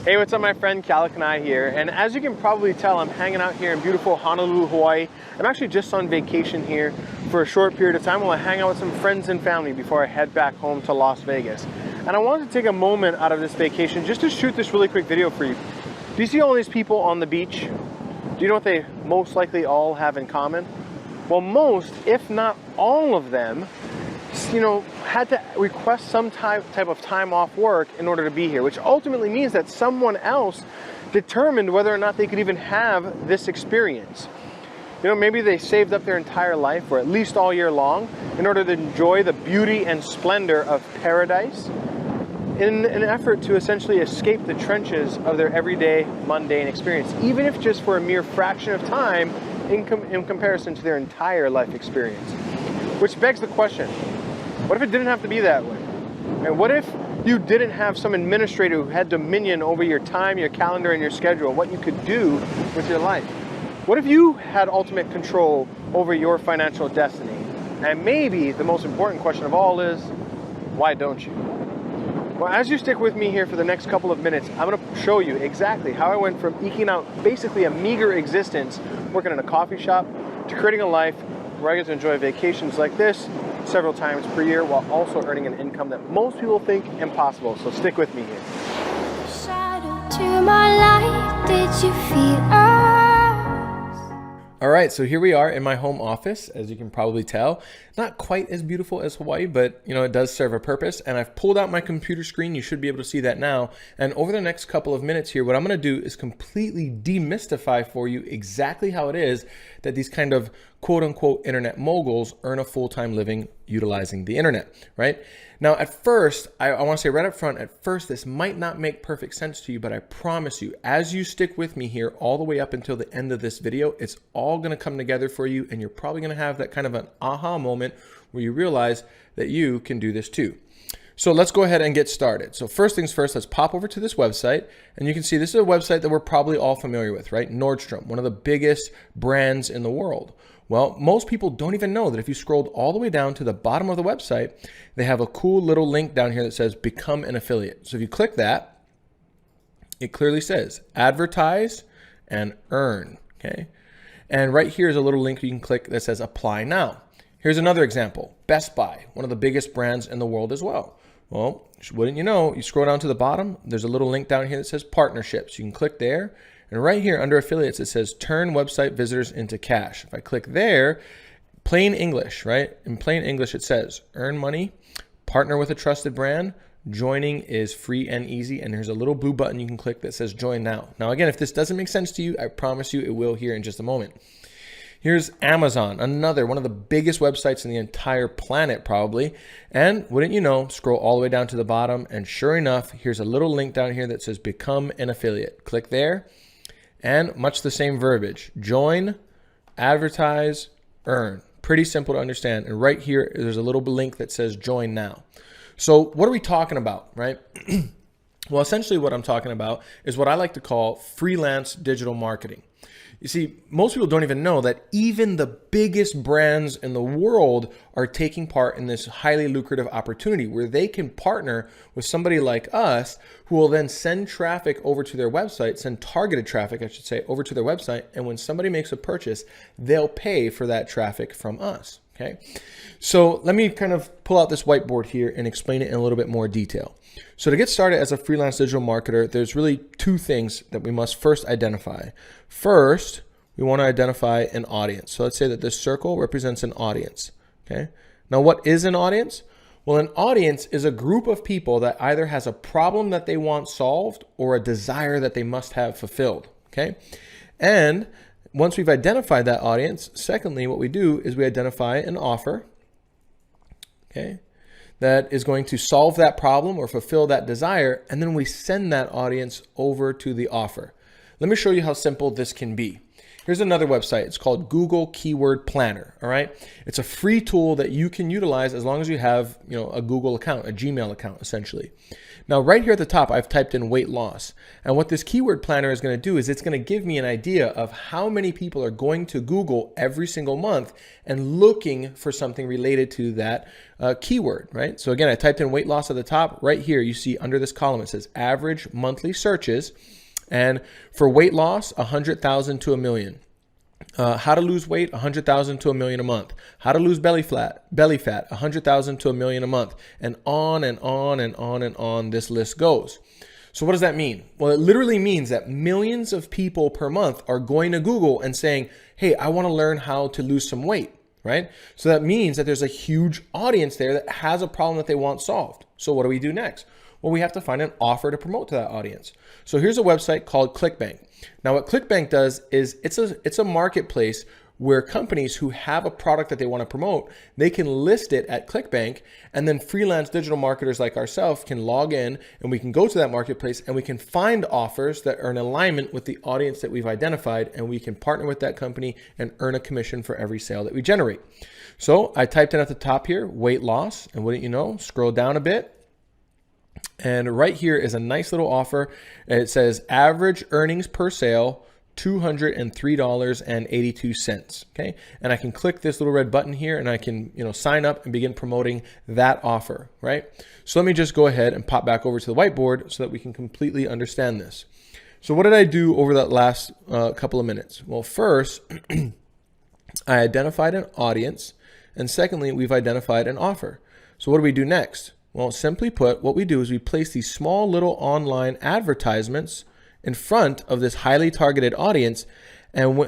Hey, what's up, my friend Kalakanai here, and as you can probably tell, I'm hanging out here in beautiful Honolulu, Hawaii. I'm actually just on vacation here for a short period of time while I hang out with some friends and family before I head back home to Las Vegas. And I wanted to take a moment out of this vacation just to shoot this really quick video for you. Do you see all these people on the beach? Do you know what they most likely all have in common? Well, most, if not all of them, had to request some type of time off work in order to be here, which ultimately means that someone else determined whether or not they could even have this experience. Maybe they saved up their entire life, or at least all year long, in order to enjoy the beauty and splendor of paradise in an effort to essentially escape the trenches of their everyday mundane experience, even if just for a mere fraction of time in comparison to their entire life experience. Which begs the question, what if it didn't have to be that way? And what if you didn't have some administrator who had dominion over your time, your calendar, and your schedule, what you could do with your life? What if you had ultimate control over your financial destiny? And maybe the most important question of all is, why don't you? Well, as you stick with me here for the next couple of minutes, I'm going to show you exactly how I went from eking out basically a meager existence working in a coffee shop to creating a life where I get to enjoy vacations like this several times per year while also earning an income that most people think impossible. So stick with me here. Shadow to my light, did you feel All right, so here we are in my home office, as you can probably tell. Not quite as beautiful as Hawaii, but it does serve a purpose. And I've pulled out my computer screen. You should be able to see that now. And over the next couple of minutes here, what I'm gonna do is completely demystify for you exactly how it is that these kind of quote unquote internet moguls earn a full-time living utilizing the internet, right? Now, at first, I want to say right up front, at first, this might not make perfect sense to you, but I promise you, as you stick with me here all the way up until the end of this video, it's all going to come together for you, and you're probably going to have that kind of an aha moment where you realize that you can do this too. So let's go ahead and get started. So first things first, let's pop over to this website, and you can see this is a website that we're probably all familiar with, right? Nordstrom, one of the biggest brands in the world. Well, most people don't even know that if you scrolled all the way down to the bottom of the website, they have a cool little link down here that says become an affiliate. So if you click that, it clearly says advertise and earn, okay? And right here is a little link you can click that says apply now. Here's another example, Best Buy, one of the biggest brands in the world as well. Well, wouldn't you know, you scroll down to the bottom, there's a little link down here that says partnerships. You can click there. And right here under affiliates, it says turn website visitors into cash. If I click there, plain English, right? In plain English, it says earn money, partner with a trusted brand, joining is free and easy. And there's a little blue button you can click that says join now. Now, again, if this doesn't make sense to you, I promise you it will here in just a moment. Here's Amazon, another one of the biggest websites in the entire planet probably. And wouldn't you know, scroll all the way down to the bottom. And sure enough, here's a little link down here that says become an affiliate. Click there. And much the same verbiage, join, advertise, earn. Pretty simple to understand. And right here, there's a little link that says join now. So what are we talking about, right? Well, essentially what I'm talking about is what I like to call freelance digital marketing. You see, most people don't even know that even the biggest brands in the world are taking part in this highly lucrative opportunity where they can partner with somebody like us who will then send traffic over to their website, send targeted traffic, I should say, over to their website. And when somebody makes a purchase, they'll pay for that traffic from us. Okay, so let me kind of pull out this whiteboard here and explain it in a little bit more detail. So to get started as a freelance digital marketer, there's really two things that we must first identify. First, we want to identify an audience. So let's say that this circle represents an audience. Okay, now what is an audience? Well, an audience is a group of people that either has a problem that they want solved or a desire that they must have fulfilled. Okay, and once we've identified that audience, secondly, what we do is we identify an offer, okay, that is going to solve that problem or fulfill that desire, and then we send that audience over to the offer. Let me show you how simple this can be. Here's another website. It's called Google Keyword Planner. All right. It's a free tool that you can utilize as long as you have, a Google account, a Gmail account, essentially. Now, right here at the top, I've typed in weight loss. And what this keyword planner is going to do is it's going to give me an idea of how many people are going to Google every single month and looking for something related to that keyword, right? So again, I typed in weight loss at the top. Right here, you see under this column, it says average monthly searches. And for weight loss, 100,000 to 1 million. How to lose weight, 100,000 to 1 million a month. How to lose belly fat, 100,000 to 1 million a month. And on and on and on and on this list goes. So what does that mean? Well, it literally means that millions of people per month are going to Google and saying, hey, I want to learn how to lose some weight, right? So that means that there's a huge audience there that has a problem that they want solved. So what do we do next? Well, we have to find an offer to promote to that audience. So here's a website called ClickBank. Now, what ClickBank does is it's a marketplace where companies who have a product that they want to promote, they can list it at ClickBank, and then freelance digital marketers like ourselves can log in and we can go to that marketplace and we can find offers that are in alignment with the audience that we've identified, and we can partner with that company and earn a commission for every sale that we generate. So I typed in at the top here, weight loss, and wouldn't you know, scroll down a bit. And right here is a nice little offer. It says average earnings per sale, $203.82. Okay. And I can click this little red button here and I can, sign up and begin promoting that offer, right? So let me just go ahead and pop back over to the whiteboard so that we can completely understand this. So what did I do over that last couple of minutes? Well, first, I identified an audience. And secondly, we've identified an offer. So what do we do next? Well, simply put, what we do is we place these small little online advertisements in front of this highly targeted audience, and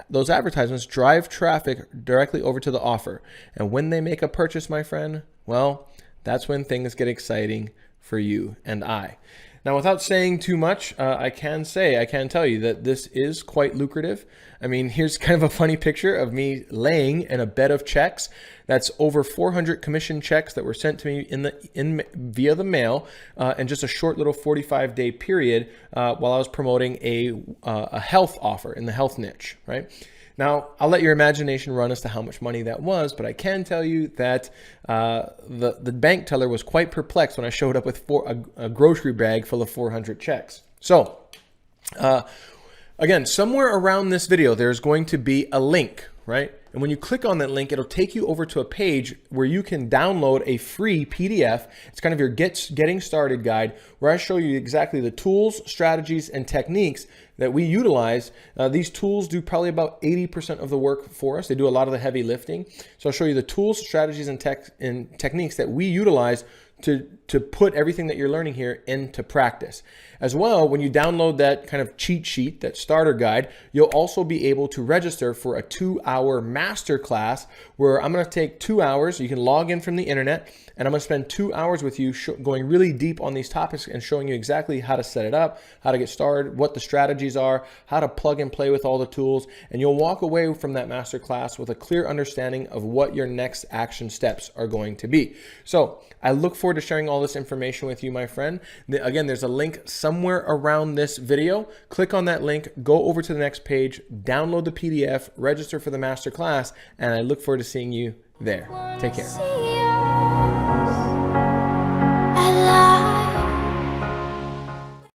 those advertisements drive traffic directly over to the offer. And when they make a purchase, my friend, well, that's when things get exciting for you and I. Now, without saying too much, I can tell you that this is quite lucrative. I mean, here's kind of a funny picture of me laying in a bed of checks. That's over 400 commission checks that were sent to me via the mail in just a short little 45-day period while I was promoting a health offer in the health niche, right? Now, I'll let your imagination run as to how much money that was, but I can tell you that the bank teller was quite perplexed when I showed up with a grocery bag full of 400 checks. So, again, somewhere around this video, there's going to be a link, right? And when you click on that link, it'll take you over to a page where you can download a free PDF. It's kind of your getting started guide where I show you exactly the tools, strategies, and techniques that we utilize. These tools do probably about 80% of the work for us. They do a lot of the heavy lifting. So I'll show you the tools, strategies, and techniques that we utilize to put everything that you're learning here into practice. As well, when you download that kind of cheat sheet, that starter guide, you'll also be able to register for a 2-hour masterclass where I'm going to take 2 hours. You can log in from the internet, and I'm going to spend 2 hours with you going really deep on these topics and showing you exactly how to set it up, how to get started, what the strategies are, how to plug and play with all the tools. And you'll walk away from that masterclass with a clear understanding of what your next action steps are going to be. So I look forward to sharing all this information with you, my friend. Again, there's a link somewhere around this video. Click on that link, go over to the next page, download the PDF, register for the masterclass, and I look forward to seeing you there. Take care.